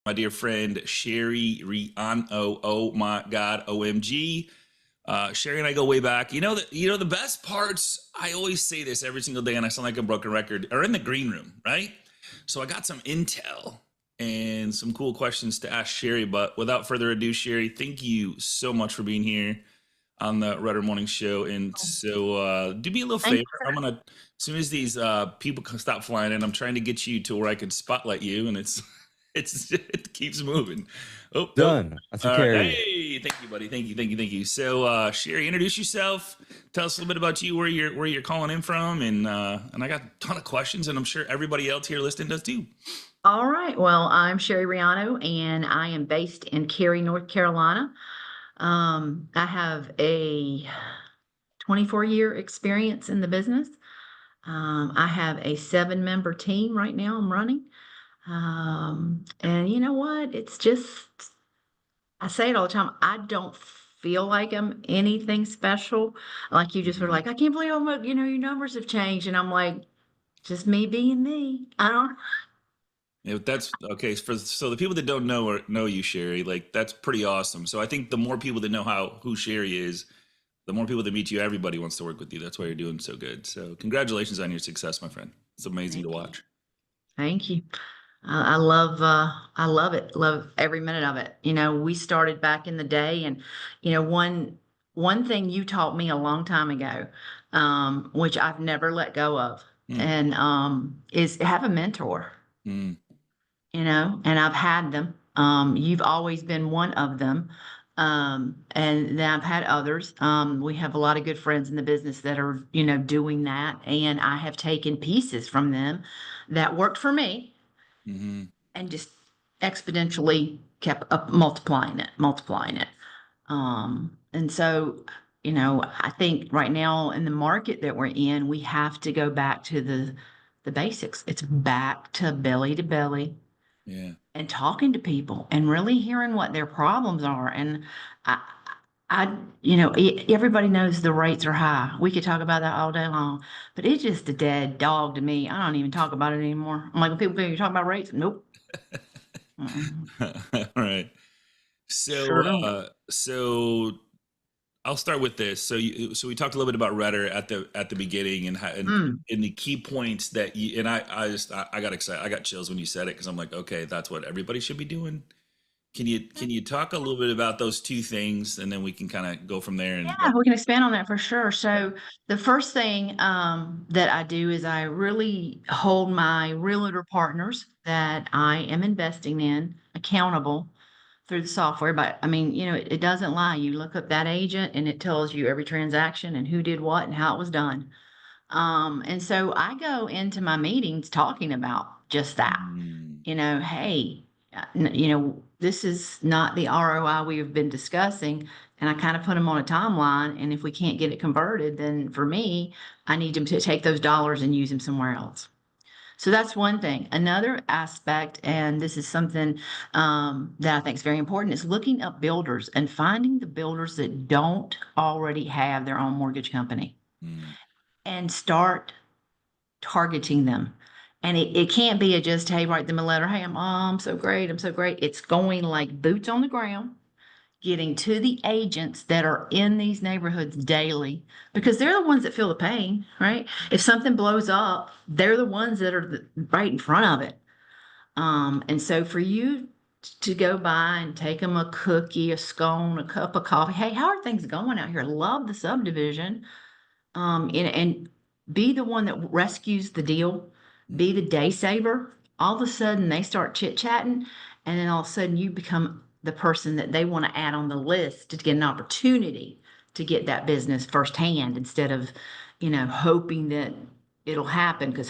my dear friend Sherry Riano. Oh my God, OMG. Sherry and I go way back. The best parts. I always say this every single day, and I sound like a broken record. Are in the green room, right? So I got some intel and some cool questions to ask Sherry. But without further ado, Sherry, thank you so much for being here on the Rudder Morning Show. And so, do me a little Thank favor. I'm gonna, as soon as these people can stop flying in, I'm trying to get you to where I can spotlight you, and it keeps moving. Oh, nope. Done. I took care of you. Hey, thank you, buddy. Thank you. So, Sherry, introduce yourself. Tell us a little bit about you, where you're calling in from, and I got a ton of questions, and I'm sure everybody else here listening does too. All right. Well, I'm Sherry Riano, and I am based in Cary, North Carolina. I have a 24-year experience in the business. I have a 7-member team right now I'm running. And you know what? It's just, I say it all the time. I don't feel like I'm anything special. Like you just were like, I can't believe how much, your numbers have changed. And I'm like, just me being me. I don't. Yeah, that's okay. So the people that don't know or know you, Sherry, like that's pretty awesome. So I think the more people that know who Sherry is, the more people that meet you, everybody wants to work with you. That's why you're doing so good. So congratulations on your success, my friend. It's amazing to Thank you. watch. Thank you. I love it. Love every minute of it. We started back in the day, and one thing you taught me a long time ago, which I've never let go of, Mm, and is have a mentor. mm, And I've had them. You've always been one of them. And then I've had others. We have a lot of good friends in the business that are, doing that. And I have taken pieces from them that worked for me mm-hmm. and just exponentially kept up multiplying it. And so, I think right now in the market that we're in, we have to go back to the basics. It's back to belly Yeah. and talking to people and really hearing what their problems are. And I, everybody knows the rates are high. We could talk about that all day long, but it's just a dead dog to me. I don't even talk about it anymore. I'm like, when people go, you talk about rates? Nope. Mm-mm. All right. So, Sure don't. so I'll start with this. So we talked a little bit about Rudder at the beginning Mm. and the key points that you and I got excited. I got chills when you said it because I'm like, okay, that's what everybody should be doing. Can you talk a little bit about those two things and then we can kind of go from there and Yeah, we can expand on that for sure. So the first thing that I do is I really hold my realtor partners that I am investing in accountable through the software. But I mean, it doesn't lie. You look up that agent and it tells you every transaction and who did what and how it was done. And so I go into my meetings talking about just that. Mm. Hey, this is not the ROI we have been discussing. And I kind of put them on a timeline. And if we can't get it converted, then for me, I need them to take those dollars and use them somewhere else. So that's one thing. Another aspect, and this is something that I think is very important, is looking up builders and finding the builders that don't already have their own mortgage company Mm. and start targeting them. And it can't be a just, hey, write them a letter. Hey, I'm so great. I'm so great. It's going like boots on the ground, getting to the agents that are in these neighborhoods daily because they're the ones that feel the pain, right? If something blows up, they're the ones that are right in front of it. And so for you to go by and take them a cookie, a scone, a cup of coffee. Hey, how are things going out here? Love the subdivision. And be the one that rescues the deal, Mm. be the day saver. All of a sudden they start chit chatting, and then all of a sudden you become the person that they want to add on the list to get an opportunity to get that business firsthand instead of, hoping that it'll happen because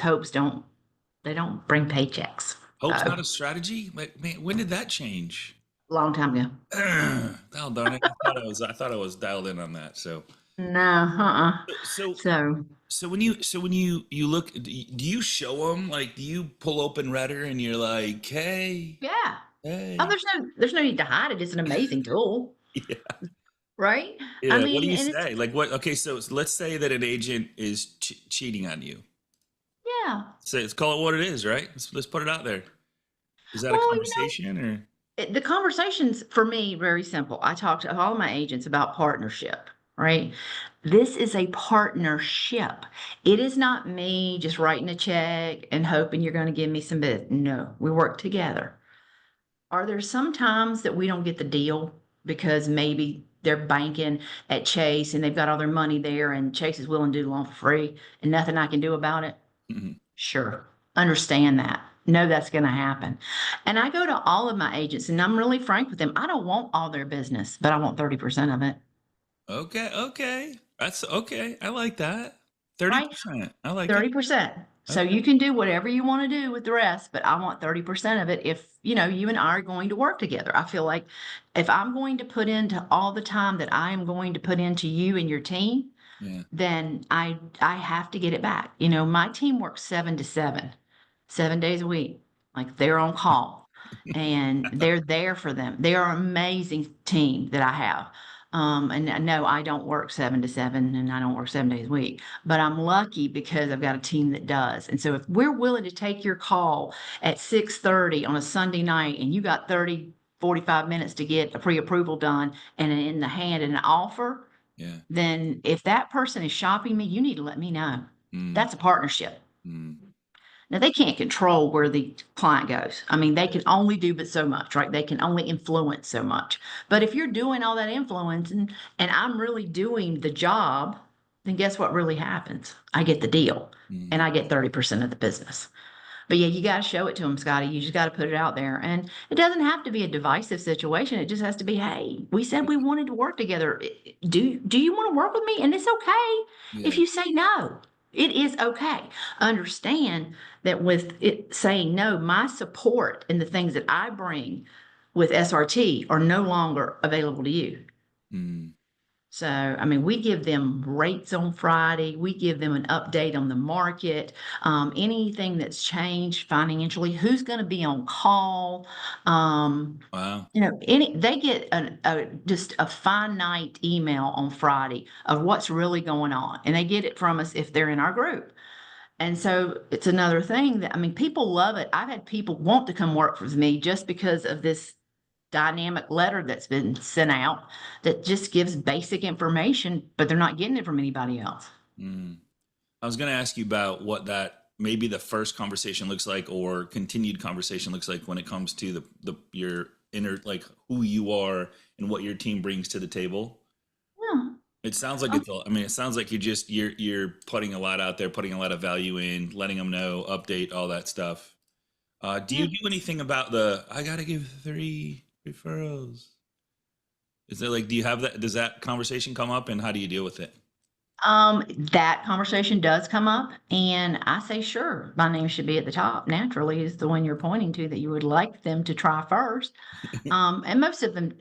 they don't bring paychecks. Hope's So not a strategy. Like, man, when did that change? long time ago. Oh darn it! I thought I was dialed in on that. So No, uh-uh. so So so when you look, do you show them like do you pull open Redder and you're like, hey, yeah. Oh, hey, there's no need to hide it. It's an amazing tool, yeah, right? I yeah. What do mean, you and it's say? Like what? Okay, so let's say that an agent is cheating on you. yeah. Say let's call it what it is, right? Let's put it out there. Is that a Well, conversation or? the conversation's for me very simple. I talk to all my agents about partnership, right? This is a partnership. It is not me just writing a check and hoping you're going to give me some business. No, we work together. Are there some times that we don't get the deal because maybe they're banking at Chase and they've got all their money there and Chase is willing to do the loan for free and nothing I can do about it? Mhm. Sure. Understand that. Know that's going to happen. And I go to all of my agents and I'm really frank with them. I don't want all their business, but I want 30% of it, Okay, okay. That's okay. I like that. right? 30%. I like it. 30%. So Okay. you can do whatever you want to do with the rest, but I want 30% of it if, you and I are going to work together. I feel like if I'm going to put into all the time that I am going to put into you and your team, Yeah. then I have to get it back. My team works 7 to 7, 7 days a week. Like they're on call and they're there for them. They are an amazing team that I have. And no, I don't work 7 to 7 and I don't work 7 days a week, but I'm lucky because I've got a team that does. And so if we're willing to take your call at 6:30 on a Sunday night and you got 30, 45 minutes to get a pre-approval done and in the hand and an offer, Yeah. then if that person is shopping me, you need to let me know. Mm, That's a partnership. mm. Now they can't control where the client goes. I mean, they Yeah. can only do but so much, right? They can only influence so much. But if you're doing all that influence and I'm really doing the job, then guess what really happens? I get the deal and Mm. I get 30% of the business. But yeah, you got to show it to them, Scotty. You just got to put it out there. And it doesn't have to be a divisive situation. It just has to be, hey, we said we wanted to work together. Do you want to work with me? And it's okay if Yeah. you say no. It is okay. Understand that with it saying no, my support and the things that I bring with SRT are no longer available to you. Mm. So, I mean, we give them rates on Friday. We give them an update on the market, anything that's changed financially, who's going to be on call. Wow. They get just a finite email on Friday of what's really going on, and they get it from us if they're in our group. And so it's another thing that, I mean, people love it. I've had people want to come work for me just because of this dynamic letter that's been sent out that just gives basic information, but they're not getting it from anybody else. Mm. I was going to ask you about what that maybe the first conversation looks like or continued conversation looks like when it comes to the your inner like who you are and what your team brings to the table. Yeah. It sounds like I mean, it sounds like you're putting a lot out there, putting a lot of value in, letting them know, update all that stuff. Do you Yeah. do anything about the I gotta give 3 referrals? Is there like, do you have that? Does that conversation come up, and how do you deal with it? That conversation does come up, and I say, sure, my name should be at the top. Naturally, is the one you're pointing to that you would like them to try first. And most of them,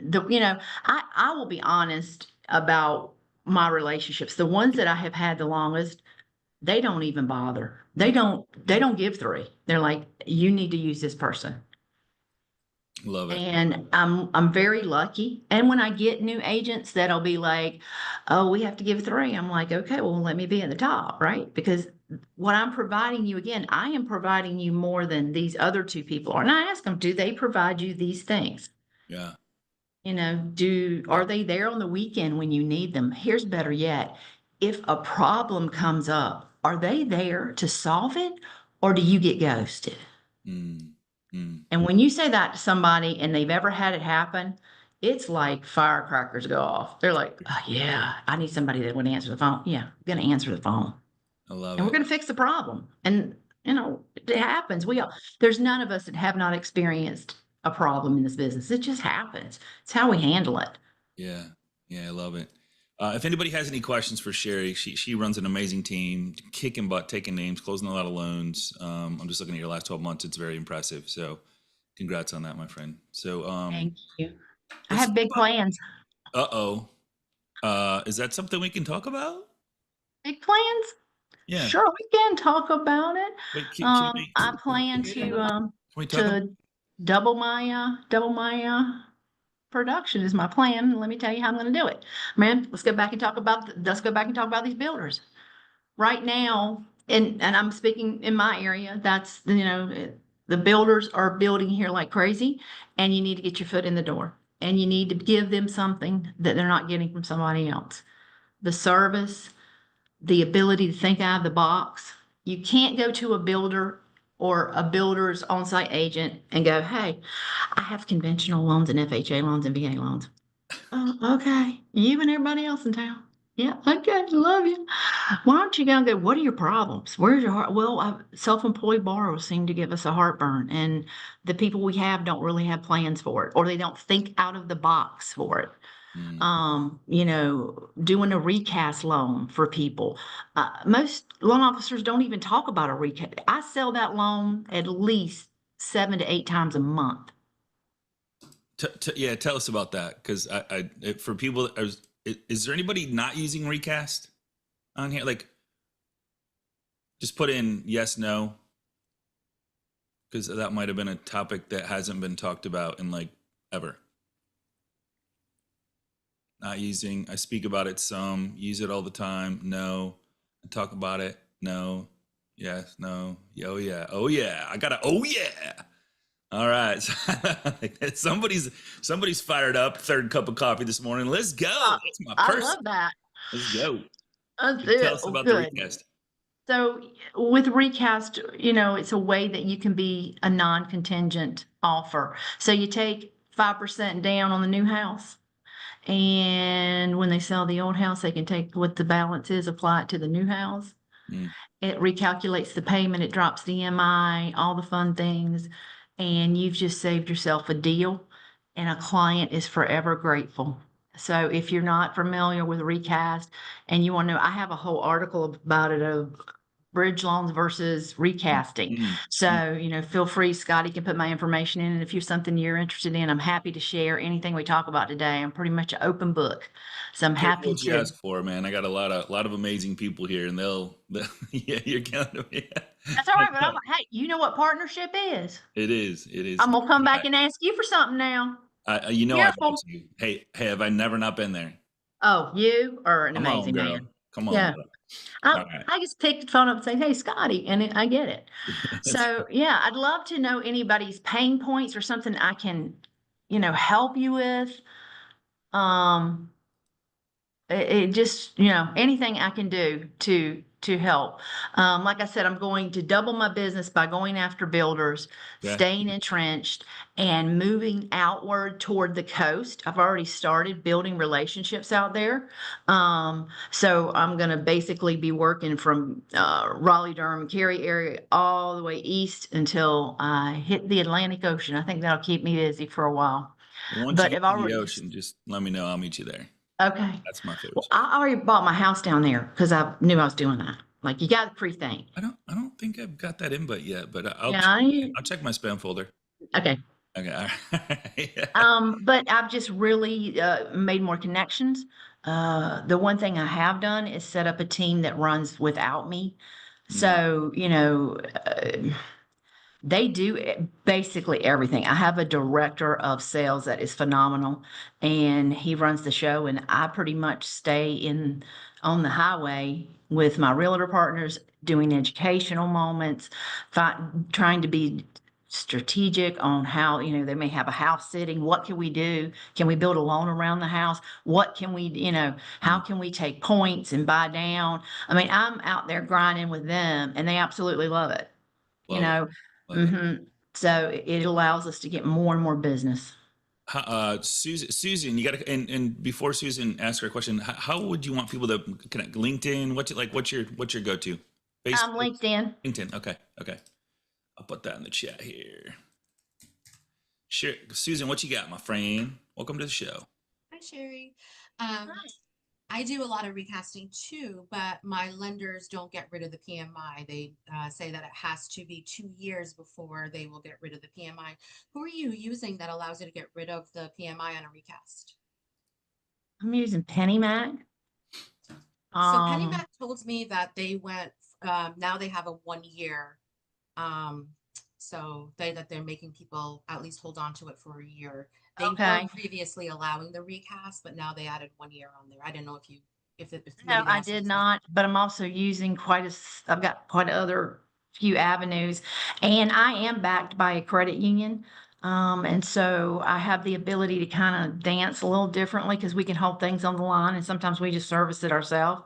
I will be honest about my relationships. The ones that I have had the longest, they don't even bother. Mm, They don't give three. They're like, you need to use this person. love it. And I'm very lucky. And when I get new agents that'll be like, oh, we have to give three. I'm like, okay, well, let me be at the top, right? Because what I'm providing you, again, I am providing you more than these other two people are. And I ask them, do they provide you these things? Yeah. Are they there on the weekend when you need them? Here's better yet. If a problem comes up, are they there to solve it or do you get ghosted? Mm, mm, And when you say that to somebody and they've ever had it happen, it's like firecrackers go off. They're like, oh, yeah, I need somebody that would answer the phone. Yeah, I'm going to answer the phone I love and we're it. going to fix the problem. And, it happens. There's none of us that have not experienced a problem in this business. It just happens. It's how we handle it. Yeah. Yeah, I love it. If anybody has any questions for Sherry, she runs an amazing team, kicking butt, taking names, closing a lot of loans. I'm just looking at your last 12 months. It's very impressive. So congrats on that, my friend. So Thank you. I let's have talk big about, plans. uh-oh. Is that something we can talk about? Big plans? Yeah. Sure, we can talk about it. Wait, I plan can we talk about? to double my production is my plan. Let me tell you how I'm going to do it. Man, let's go back and talk about these builders. Right now, and I'm speaking in my area, that's, The builders are building here like crazy, and you need to get your foot in the door, and you need to give them something that they're not getting from somebody else. The service, the ability to think out of the box. You can't go to a builder or a builder's on-site agent and go, hey, I have conventional loans and FHA loans and VA loans. Oh, okay. You and everybody else in town. Yeah, okay, love you. Why don't you go and go, what are your problems? Where's your heart? Well, self-employed borrowers seem to give us a heartburn, and the people we have don't really have plans for it, or they don't think out of the box for it. Mm. Doing a recast loan for people. Most loan officers don't even talk about a recast. I sell that loan at least 7 to 8 times a month. Yeah, tell us about that, because for people, is there anybody not using Recast on here? Like, just put in yes, no, because that might have been a topic that hasn't been talked about in like ever. Not using. I speak about it some. Use it all the time. No. I talk about it. No. Yes. No. Oh yeah. Oh yeah. I gotta. Oh yeah. All right. Somebody's fired up. Third cup of coffee this morning. Let's go. That's my I person. love that. Let's go. Tell us Oh, about the good. recast. So with recast, it's a way that you can be a non-contingent offer. So you take 5% down on the new house. And when they sell the old house, they can take what the balance is, apply it to the new house. Mm. It recalculates the payment, it drops the MI, all the fun things, and you've just saved yourself a deal, and a client is forever grateful. So if you're not familiar with recast and you want to know, I have a whole article about it of bridge loans versus recasting. Mm. Mm. So, feel free, Scotty can put my information in, and if you're something you're interested in, I'm happy to share anything we talk about today. I'm pretty much an open book. So I'm Careful happy what you to. ask for, man. I got a lot of amazing people here, and they'll yeah, you're counting me. That's all right, but hey, you know what partnership is. It is. It is. I'm gonna come back and ask you for something now. You know I got Careful. you. Hey, have I never not been there? Oh, you are an Come on, amazing girl. man. Come on, Yeah. girl. I All right. I just picked the phone up and say, "Hey, Scotty," and I get it. That's So, yeah, I'd love to know anybody's pain points or something I can, help you with. Um, it just, anything I can do to help. Like I said, I'm going to double my business by going after builders, okay. staying entrenched, and moving outward toward the coast. I've already started building relationships out there. So I'm going to basically be working from Raleigh, Durham, Cary area all the way east until I hit the Atlantic Ocean. I think that'll keep me busy for a while. Well, once you But get I've to the already, ocean, just let me know. I'll meet you there. okay. That's my favorite Well, spot. I already bought my house down there because I knew I was doing that. Like, you got to pre-think. I don't think I've got that invite yet, but Yeah. I'll check my spam folder. Okay. Okay. All right. Yeah. But I've just really made more connections. The one thing I have done is set up a team that runs without me. Mm. So, they do basically everything. I have a director of sales that is phenomenal, and he runs the show, and I pretty much stay in on the highway with my realtor partners, doing educational moments, trying to be strategic on how, they may have a house sitting. What can we do? Can we build a loan around the house? What can we, how Mm. can we take points and buy down? I mean, I'm out there grinding with them, and they absolutely love it you Love it. know Love it. hmm So it allows us to get more and more business. Susan, you got to, and before Susan asks her question, how would you want people to connect? LinkedIn? What's your go-to? Facebook, LinkedIn. LinkedIn. Okay. Okay. I'll put that in the chat here. Sure. Susan, what you got, my friend? Welcome to the show. Hi, Sherry. Um, I do a lot of recasting too, but my lenders don't get rid of the PMI. They say that it has to be 2 years before they will get rid of the PMI. Who are you using that allows you to get rid of the PMI on a recast? I'm using PennyMac. So Um, PennyMac told me that they went, now they have a 1 year. Um, so they're making people at least hold on to it for a year. They were okay. previously allowing the recast, but now they added 1 year on there. I didn't know if No, maybe they I asked you did this question. not, but I'm also using I've got quite other few avenues. And I am backed by a credit union. And so I have the ability to kind of dance a little differently because we can hold things on the line and sometimes we just service it ourselves.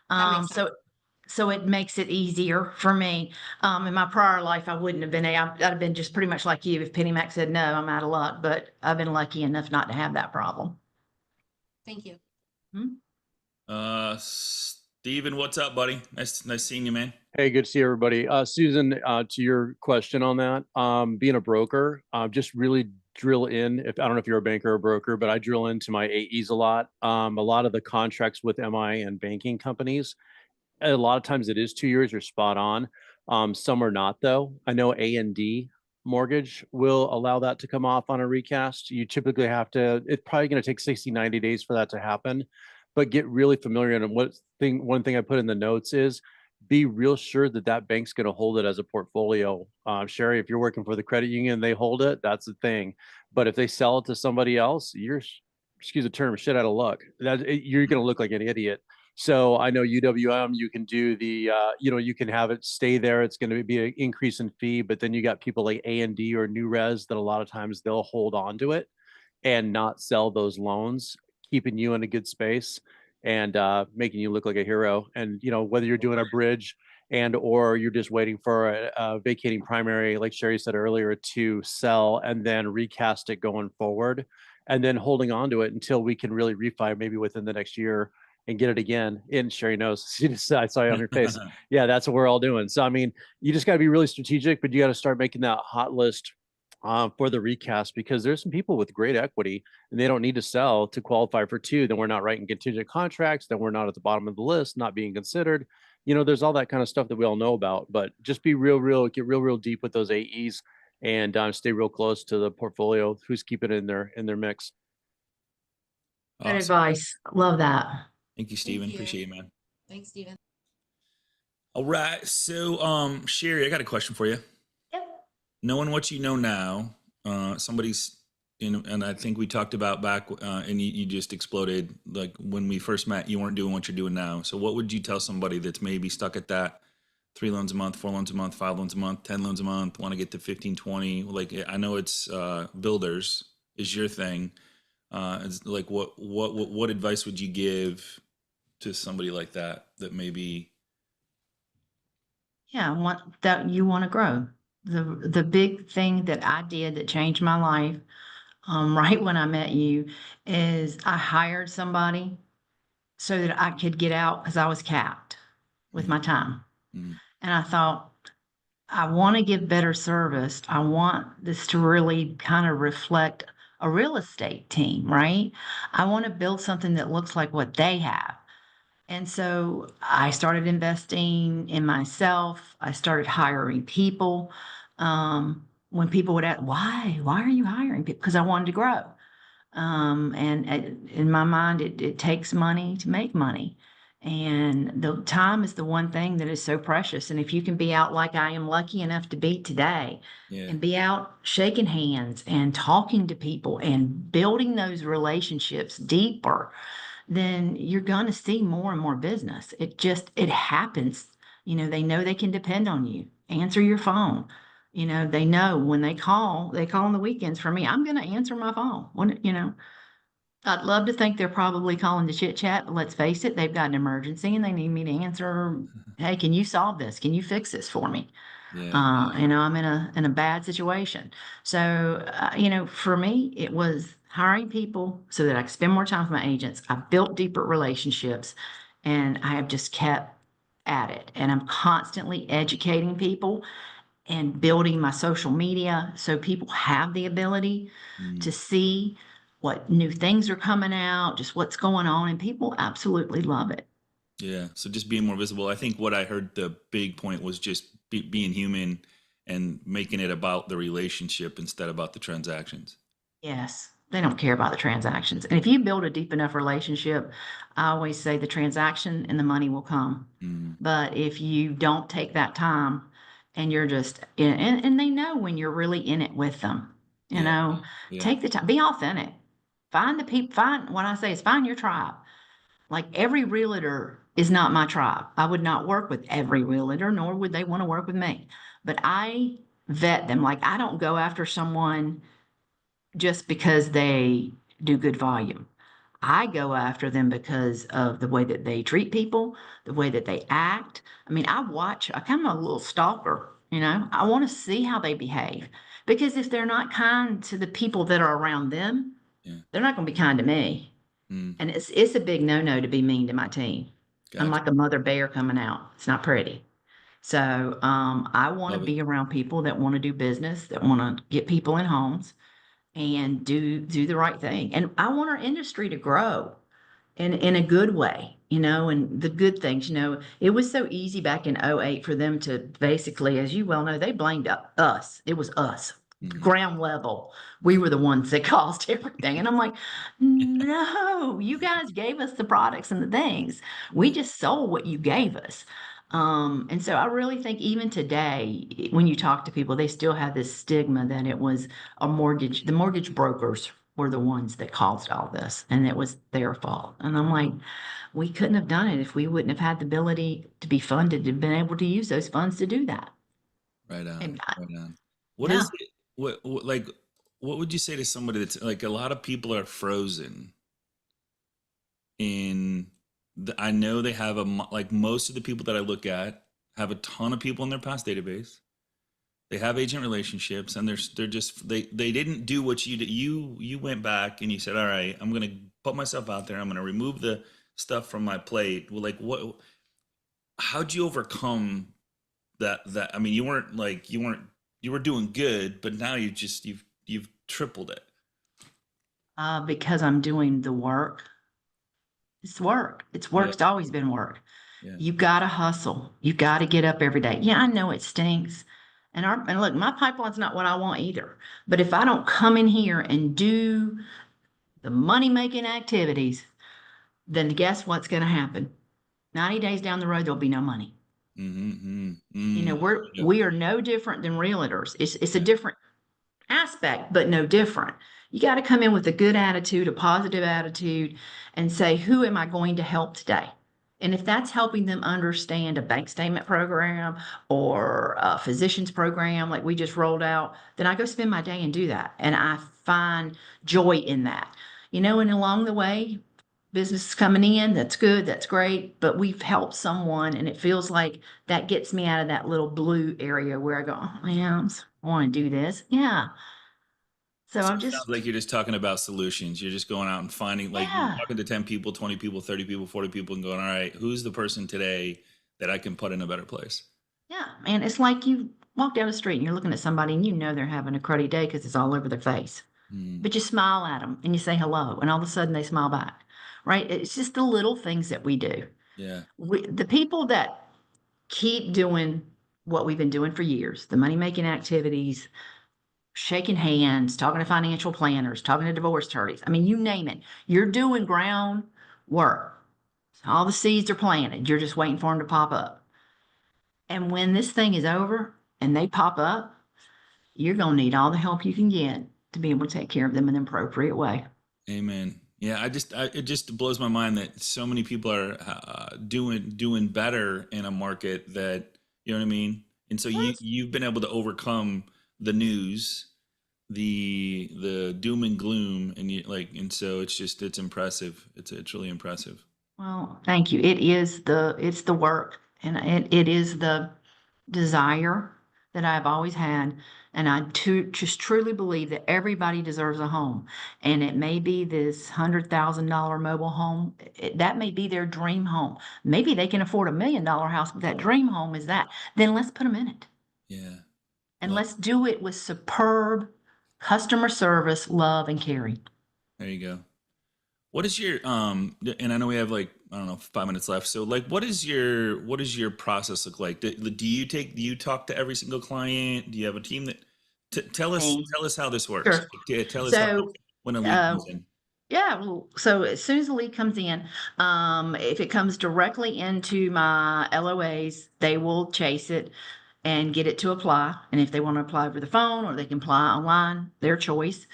That makes sense. So it makes it easier for me. In my prior life, I wouldn't have been, I'd have been just pretty much like you. If Penny Mac said no, I'm out of luck, but I've been lucky enough not to have that problem. Thank you. Steven, what's up, buddy? Nice seeing you, man. Hey, good to see everybody. Susan, to your question on that, being a broker, just really drill in. If I don't know if you're a banker or a broker, but I drill into my AEs a lot. A lot of the contracts with MI and banking companies, a lot of times it is 2 years. You're spot on. Some are not though. I know A&D mortgage will allow that to come off on a recast. You typically have to, it's probably going to take 60, 90 days for that to happen, but get really familiar. And one thing I put in the notes is be real sure that that bank's going to hold it as a portfolio. Sherry, if you're working for the credit union, they hold it, that's the thing. But if they sell it to somebody else, you're, excuse the term, shit out of luck. You're going to look like an idiot. So I know UWM, you can do the, you can have it stay there. It's going to be an increase in fee, but then you got people like A&D or New Res that a lot of times they'll hold on to it and not sell those loans, keeping you in a good space and making you look like a hero. And, whether you're doing a bridge and or you're just waiting for a vacating primary, like Sherry said earlier, to sell and then recast it going forward, and then holding on to it until we can really refi maybe within the next year and get it again. And Sherry knows, I saw you on her face. Yeah, that's what we're all doing. So, I mean, you just got to be really strategic, but you got to start making that hot list for the recast, because there's some people with great equity and they don't need to sell to qualify for two. Then we're not writing contingent contracts. Then we're not at the bottom of the list, not being considered. There's all that kind of stuff that we all know about, but just be get real deep with those AEs and stay real close to the portfolio. Who's keeping it in their mix. Good advice. Love that. Thank you, Steven. you. Appreciate it, man. Thanks, Steven. All right. So, Sherry, I got a question for you. Yep. Knowing what you know now, somebody's and I think we talked about back, and you just exploded. Like when we first met, you weren't doing what you're doing now. So what would you tell somebody that's maybe stuck at that 3 loans a month, 4 loans a month, 5 loans a month, 10 loans a month, want to get to 15, 20? Like, I know it's builders is your thing. It's like, what advice would you give to somebody like that maybe? Yeah, you want to grow. The big thing that I did that changed my life, right when I met you, is I hired somebody so that I could get out because I was capped with my time. Mm. And I thought, I want to give better service. I want this to really kind of reflect a real estate team, right? I want to build something that looks like what they have. And so I started investing in myself. I started hiring people. When people would ask, why are you hiring people? Because I wanted to grow. And in my mind, it takes money to make money. And the time is the one thing that is so precious. And if you can be out like I am lucky enough to be today, Yeah. and be out shaking hands and talking to people and building those relationships deeper, then you're going to see more and more business. It happens. They know they can depend on you. Answer your phone. They know when they call on the weekends for me. I'm going to answer my phone. I'd love to think they're probably calling to chit chat, but let's face it, they've got an emergency and they need me to answer. Hey, can you solve this? Can you fix this for me? Yeah. I'm in a bad situation. So, for me, it was hiring people so that I could spend more time with my agents. I built deeper relationships and I have just kept at it. And I'm constantly educating people and building my social media so people have the ability to see what new things are coming out, just what's going on, and people absolutely love it. Yeah. So just being more visible. I think what I heard the big point was just being human and making it about the relationship instead about the transactions. Yes, they don't care about the transactions. And if you build a deep enough relationship, I always say the transaction and the money will come. But if you don't take that time and you're just and they know when you're really in it with them, Yeah. take the time, be authentic. Find the people, find what I say is find your tribe. Like every realtor is not my tribe. I would not work with every realtor, nor would they want to work with me. But I vet them. Like I don't go after someone just because they do good volume. I go after them because of the way that they treat people, the way that they act. I mean, I kind of a little stalker, you know, I want to see how they behave because if they're not kind to the people that are around them, Yeah. they're not going to be kind to me. Mm, And it's a big no-no to be mean to my team. I'm gotcha. like a mother bear coming out. It's not pretty. So I want to Love it. be around people that want to do business, that want to get people in homes and do the right thing. And I want our industry to grow in a good way, you know, and the good things, you know, it was so easy back in '08 for them to basically, as you well know, they blamed us. It was us, Mhm. ground level. We were the ones that caused everything. And I'm like, no, you guys gave us the products and the things. We Yeah. just sold what you gave us. And so I really think even today, when you talk to people, they still have this stigma that it was the mortgage brokers were the ones that caused all this and it was their fault. And I'm like, we couldn't have done it if we wouldn't have had the ability to be funded to been able to use those funds to do that. Right on. And Right on. What yeah, is it? What like? What would you say to somebody that's like a lot of people are frozen in I know they have like most of the people that I look at have a ton of people in their past database. They have agent relationships and they're just they didn't do what you did. You went back and you said, all right, I'm gonna put myself out there. I'm gonna remove the stuff from my plate. Well, like what? How'd you overcome that? I mean, you were doing good, but now you've tripled it. because I'm doing the work. It's work. It's work. Yeah, It's always been work. yeah. You got to hustle. You got to get up every day. Yeah, I know it stinks. And look, my pipeline's not what I want either. But if I don't come in here and do the money making activities, then guess what's going to happen? 90 days down the road, there'll be no money. Mm-hmm. You know, Yeah, we are no different than realtors. It's a yeah. different aspect, but no different. You got to come in with a good attitude, a positive attitude, and say, who am I going to help today? And if that's helping them understand a bank statement program or a physician's program like we just rolled out, then I go spend my day and do that. And I find joy in that. You know, and along the way, business is coming in, that's good, that's great, but we've helped someone and it feels like that gets me out of that little blue area where I go, oh, yeah, I want to do this. Yeah. So So I'm it sounds just, like you're just talking about solutions. You're just going out and finding, like, you're yeah, talking to 10 people, 20 people, 30 people, 40 people, and going, all right, who's the person today that I can put in a better place? yeah, man. It's like you walk down the street and you're looking at somebody and you know they're having a cruddy day because it's all over their face. Mm, But you smile at them and you say hello, and all of a sudden they smile back, right? It's just the little things that we do. yeah. The people that keep doing what we've been doing for years, the money making activities, shaking hands, talking to financial planners, talking to divorce attorneys. I mean, you name it. You're doing ground work. All the seeds are planted. You're just waiting for them to pop up. And when this thing is over and they pop up, you're going to need all the help you can get to be able to take care of them in an appropriate way. Amen. Yeah, it just blows my mind that so many people are doing better in a market that, you know what I mean? And so Yes. you've been able to overcome the news, the doom and gloom, and and so it's impressive. It's really impressive. Well, thank you. It's the work and it is the desire that I've always had. And just truly believe that everybody deserves a home. And it may be this $100,000 mobile home. That may be their dream home. Maybe they can afford $1 million house, but that dream home is that. Then let's put them in it. Yeah. And Love. let's do it with superb customer service, love, and caring. There you go. What is your and I know we have like, I don't know, 5 minutes left. So like what does your process look like? Do you talk to every single client? Do you have a team that Team. tell us how this works? Sure. Tell us how So, when a lead uh, comes in. yeah, well, so as soon as the lead comes in, if it comes directly into my LOAs, they will chase it. and get it to apply. And if they want to apply over the phone or they can apply online, their choice.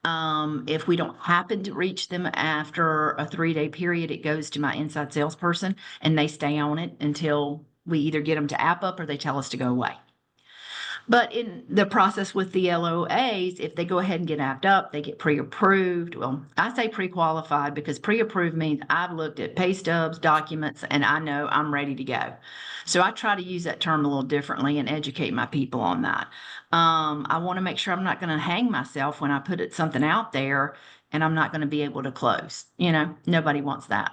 If we don't happen to reach them after a 3-day period, it goes to my inside salesperson and they stay on it until we either get them to app up or they tell us to go away. But in the process with the LOAs, if they go ahead and get apped up, they get pre-approved. Well, I say pre-qualified because pre-approved means I've looked at pay stubs, documents, and I know I'm ready to go. So I try to use that term a little differently and educate my people on that. I want to make sure I'm not going to hang myself when I put something out there and I'm not going to be able to close. Nobody wants that.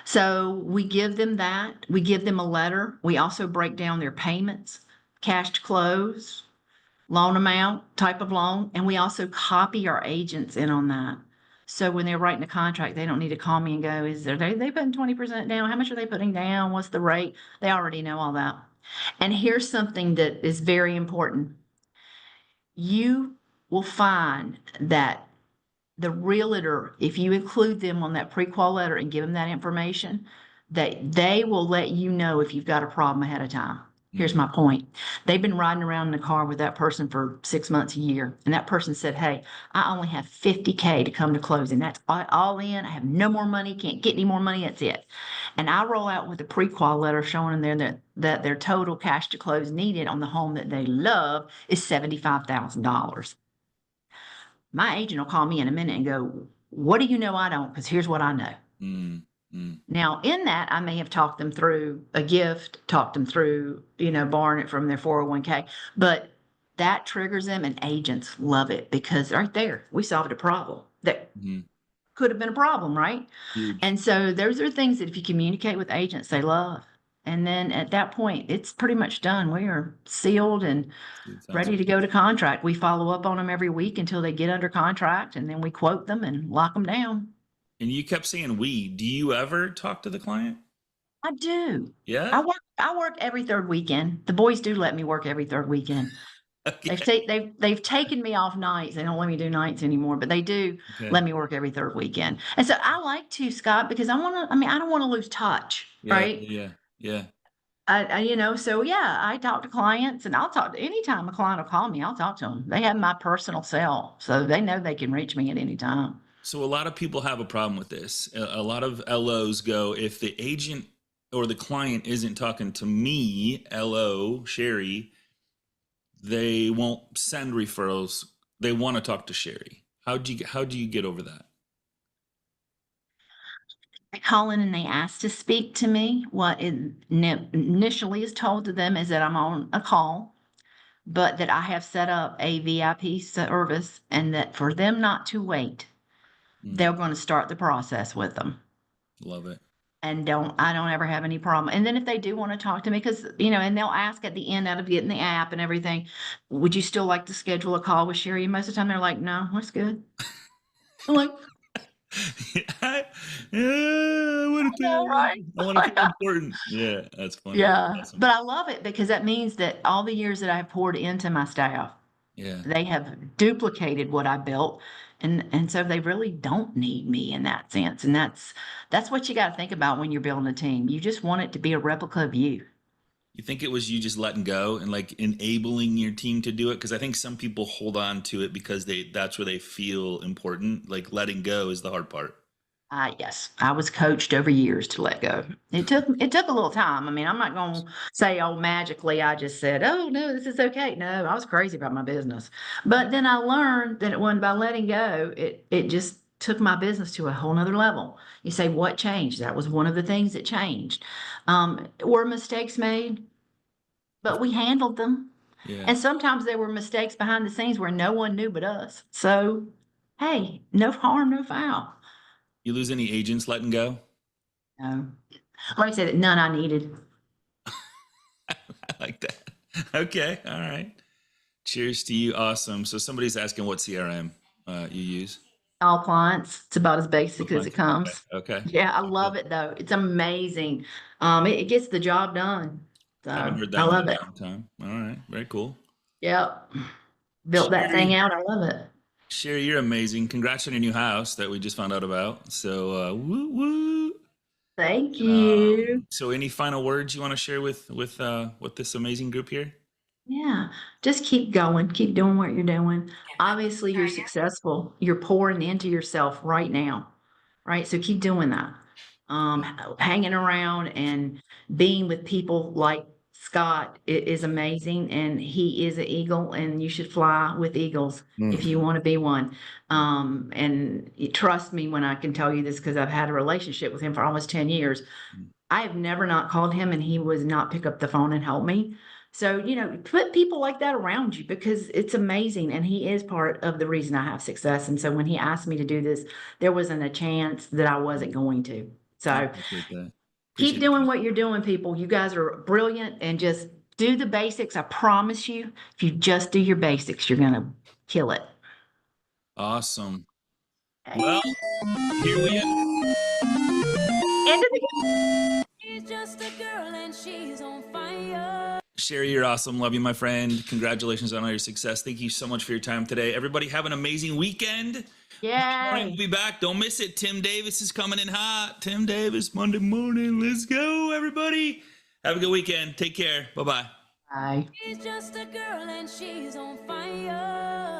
So we give them that. We give them a letter. We also break down their payments, cash to close, loan amount, type of loan, and we also copy our agents in on that. So when they're writing a contract, they don't need to call me and go, is there, they putting 20% down? How much are they putting down? What's the rate? They already know all that. And here's something that is very important. You will find that the realtor, if you include them on that pre-qual letter and give them that information, that they will let you know if you've got a problem ahead of time. Here's my point. They've been riding around in the car with that person for 6 months, a year. And that person said, hey, I only have $50K to come to closing. That's all in. I have no more money. Can't get any more money. That's it. And I roll out with a pre-qual letter showing them there that their total cash to close needed on the home that they love is $75,000. My agent will call me in a minute and go, what do you know I don't? Because here's what I know. Now, in that, I may have talked them through a gift, talked them through, borrowing it from their 401k, but that triggers them and agents love it because right there, we solved a problem that could have been a problem, right? Huge. And so those are things that if you communicate with agents, they love. And then at that point, it's pretty much done. We are sealed and ready to go to contract. We follow up on them every week until they get under contract, and then we quote them and lock them down. And you kept saying we. Do you ever talk to the client? I do. Yeah. I work every third weekend. The boys do let me work every third weekend. Okay. They've taken me off nights. They don't let me do nights anymore, but they do let me work every third weekend. And so I like to, Scott, because I don't want to lose touch, right? Yeah. I talk to clients and I'll talk to anytime a client will call me, I'll talk to them. They have my personal cell, so they know they can reach me at any time. So a lot of people have a problem with this. A lot of LOs go, if the agent or the client isn't talking to me, LO, Sherry, they won't send referrals. They want to talk to Sherry. How do you get over that? They call in and they ask to speak to me. What initially is told to them is that I'm on a call, but that I have set up a VIP service and that for them not to wait, they're going to start the process with them. Love it. And I don't ever have any problem. And then if they do want to talk to me, because, and they'll ask at the end out of getting the app and everything, would you still like to schedule a call with Sherry? And most of the time they're like, no, that's good. I'm like, I want to feel important. Yeah, that's funny. yeah. Awesome. But I love it because that means that all the years that I've poured into my staff, they have duplicated what I built. And so they really don't need me in that sense. And that's what you got to think about when you're building a team. You just want it to be a replica of you. You think it was you just letting go and like enabling your team to do it? Because I think some people hold on to it because that's where they feel important. Like letting go is the hard part. Yes, I was coached over years to let go. It took a little time. I mean, I'm not going to say, oh, magically, I just said, oh, no, this is okay. No, I was crazy about my business. But then I learned that by letting go, it just took my business to a whole nother level. You say, what changed? That was one of the things that changed. Were mistakes made, but we handled them. Yeah. And sometimes there were mistakes behind the scenes where no one knew but us. So, hey, no harm, no foul. You lose any agents letting go? No. Like I said, none I needed. I like that. Okay. All right. Cheers to you. Awesome. So somebody's asking what CRM you use. All clients. It's about as basic as it comes. Okay. Yeah, I love it though. It's amazing. It gets the job done. So I haven't heard that I love in a it. long time. All right. Very cool. Yep. Built that thing out. I love it. Sherry, you're amazing. Congrats on your new house that we just found out about. So, woo woo. Thank you. So any final words you want to share with this amazing group here? Yeah, just keep going, keep doing what you're doing. Obviously, you're successful. You're pouring into yourself right now, right? So keep doing that. Hanging around and being with people like Scott is amazing, and he is an eagle, and you should fly with eagles if you want to be one. And trust me when I can tell you this because I've had a relationship with him for almost 10 years. I have never not called him and he was not pick up the phone and help me. So, put people like that around you because it's amazing. And he is part of the reason I have success. And so when he asked me to do this, there wasn't a chance that I wasn't going to. I So appreciate that. keep Appreciate doing that. what you're doing, people. You guys are brilliant and just do the basics. I promise you, if you just do your basics, you're going to kill it. Awesome. Well, here we are. End of the She's just a girl and she's on fire. Sherry, you're awesome. Love you, my friend. Congratulations on all your success. Thank you so much for your time today. Everybody have an amazing weekend. Monday morning, we'll Yay. be back. Don't miss it. Tim Davis is coming in hot. Tim Davis, Monday morning. Let's go, everybody. Have a good weekend. Take care. Bye-bye. Bye. She's just a girl and she's on fire.